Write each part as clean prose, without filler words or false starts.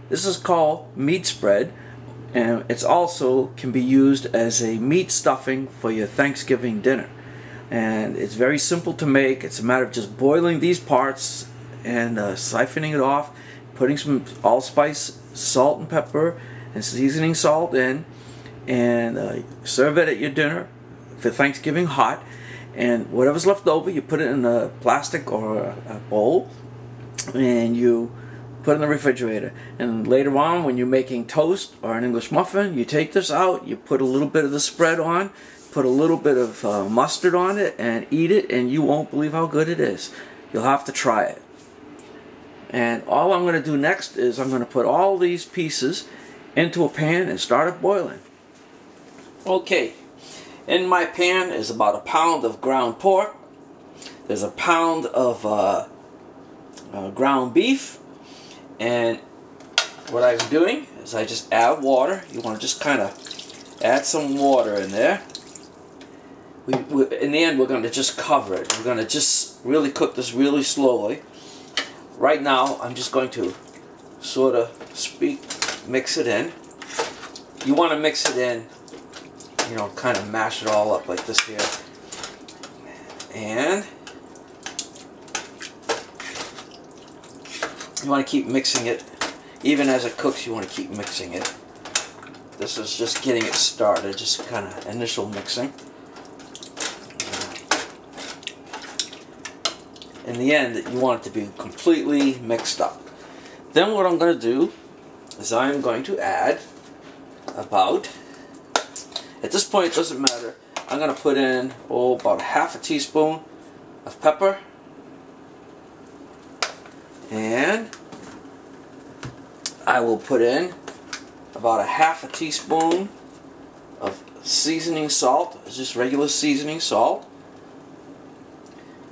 This is called meat spread, and it's also can be used as a meat stuffing for your Thanksgiving dinner. And it's very simple to make. It's a matter of just boiling these parts and siphoning it off, putting some allspice, salt and pepper, and seasoning salt in, and serve it at your dinner for Thanksgiving hot. And whatever's left over, you put it in a plastic or a bowl, and you put it in the refrigerator. And later on, when you're making toast or an English muffin, you take this out, you put a little bit of the spread on, put a little bit of mustard on it, and eat it, and you won't believe how good it is. You'll have to try it. And all I'm going to do next is I'm going to put all these pieces into a pan and start it boiling. Okay, in my pan is about a pound of ground pork. There's a pound of ground beef. And what I'm doing is I just add water. You want to just kind of add some water in there. In the end, we're going to just cover it. We're going to just really cook this really slowly. Right now, I'm just going to sort of mix it in. You want to mix it in, you know, kind of mash it all up like this here. And you want to keep mixing it. Even as it cooks, you want to keep mixing it. This is just getting it started, just kind of initial mixing. In the end, you want it to be completely mixed up. Then what I'm going to do is I'm going to add about, at this point it doesn't matter, I'm going to put in about half a teaspoon of pepper, and I will put in about a half a teaspoon of seasoning salt. It's just regular seasoning salt.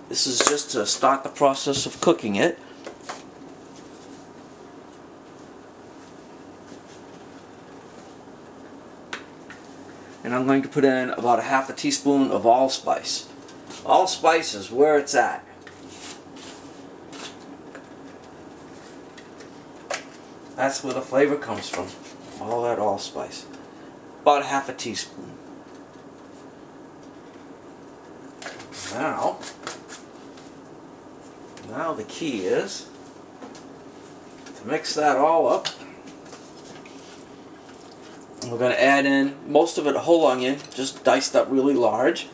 This is just to start the process of cooking it. And I'm going to put in about a half a teaspoon of allspice. Allspice is where it's at. That's where the flavor comes from. All that allspice. About half a teaspoon. Now the key is to mix that all up. And we're going to add in most of it a whole onion, just diced up really large.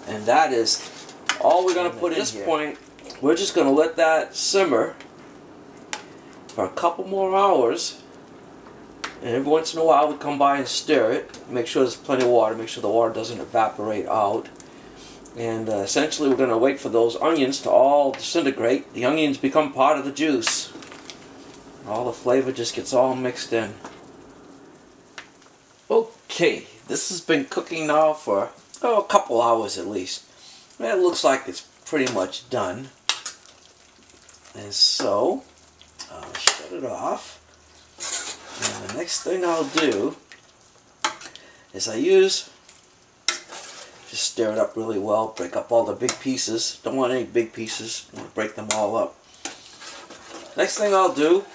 And that is all we're going to put in. At this point, we're just going to let that simmer for a couple more hours. And every once in a while we come by and stir it. Make sure there's plenty of water. Make sure the water doesn't evaporate out. And essentially we're going to wait for those onions to all disintegrate. The onions become part of the juice. All the flavor just gets all mixed in. Okay, this has been cooking now for a couple hours at least. It looks like it's pretty much done. And so, I'll shut it off. And the next thing I'll do is just stir it up really well, break up all the big pieces. Don't want any big pieces, I want to break them all up. Next thing I'll do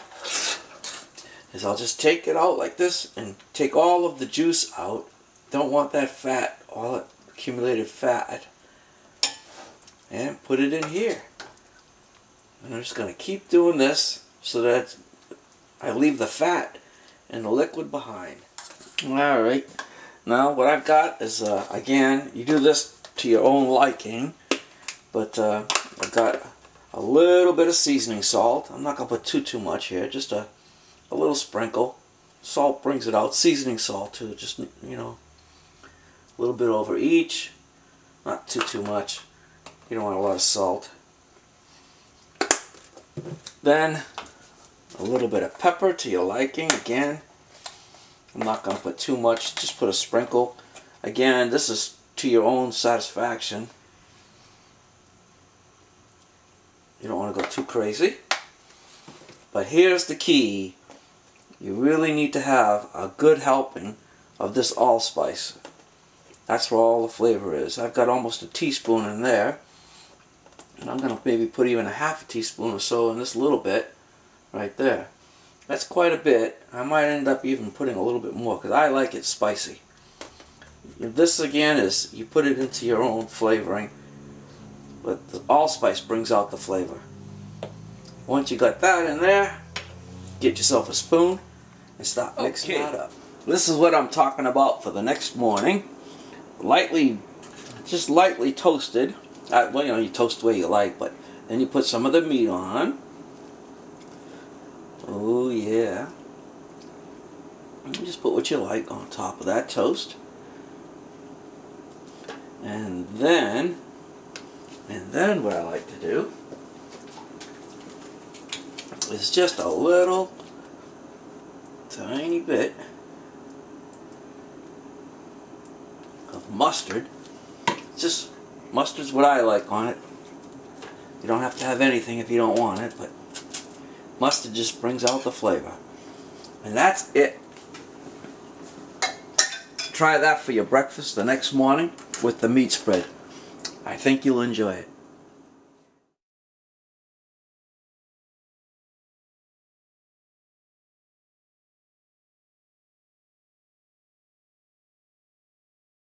is I'll just take it out like this and take all of the juice out. Don't want that fat, all that accumulated fat. And put it in here. And I'm just going to keep doing this so that I leave the fat and the liquid behind. Alright, now what I've got is, again, you do this to your own liking, but I've got a little bit of seasoning salt. I'm not going to put too much here, just a little sprinkle. Salt brings it out. Seasoning salt too, just, you know, a little bit over each. Not too much. You don't want a lot of salt. Then a little bit of pepper to your liking. Again, I'm not going to put too much, just put a sprinkle. Again, this is to your own satisfaction. You don't want to go too crazy. But here's the key. You really need to have a good helping of this allspice. That's where all the flavor is. I've got almost a teaspoon in there. And I'm going to maybe put even a half a teaspoon or so in this little bit right there. That's quite a bit. I might end up even putting a little bit more because I like it spicy. This again is, you put it into your own flavoring, but the allspice brings out the flavor. Once you got that in there, get yourself a spoon and start mixing that up. This is what I'm talking about for the next morning. Just lightly toasted. Well, you know, you toast the way you like, but then you put some of the meat on. Oh yeah. And just put what you like on top of that toast. And then what I like to do is just a little tiny bit of mustard. Just mustard's what I like on it. You don't have to have anything if you don't want it, but mustard just brings out the flavor. And that's it. Try that for your breakfast the next morning with the meat spread. I think you'll enjoy it.